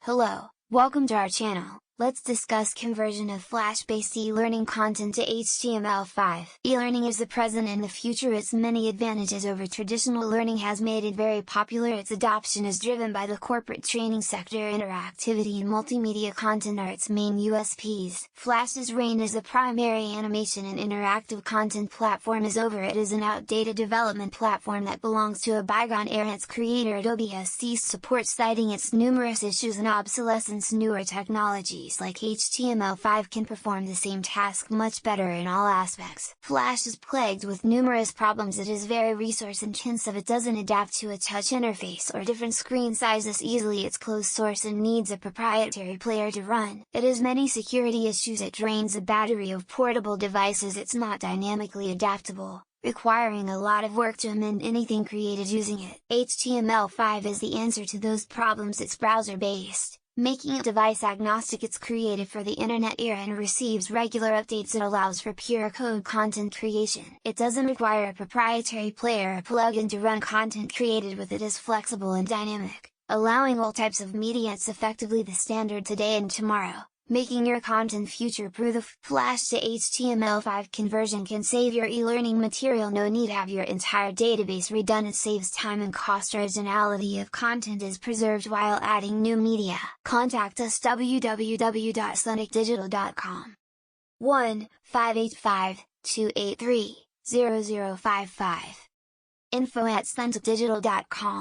Hello, welcome to our channel. Let's discuss conversion of Flash-based e-learning content to HTML5. E-learning is the present and the future. Its many advantages over traditional learning has made it very popular. Its adoption is driven by the corporate training sector. Interactivity and multimedia content are its main USPs. Flash's reign as the primary animation and interactive content platform is over. It is an outdated development platform that belongs to a bygone era. Its creator Adobe has ceased support, citing its numerous issues and obsolescence. Newer technologies like HTML5 can perform the same task much better in all aspects. Flash is plagued with numerous problems. It is very resource intensive. It doesn't adapt to a touch interface or different screen sizes easily. It's closed source and needs a proprietary player to run. It has many security issues. It drains the battery of portable devices. It's not dynamically adaptable, requiring a lot of work to amend anything created using it. HTML5 is the answer to those problems. It's browser-based, making it device agnostic. It's created for the internet era and receives regular updates. It allows for pure code content creation. It doesn't require a proprietary player or plugin to run content created with. It is flexible and dynamic, allowing all types of media. It's effectively the standard today and tomorrow, making your content future-proof. The Flash to HTML5 conversion can save your e-learning material. No need to have your entire database redone. It saves time and cost. Originality of content is preserved while adding new media. Contact us www.sonicdigital.com 1-585-283-0055 info@sonicdigital.com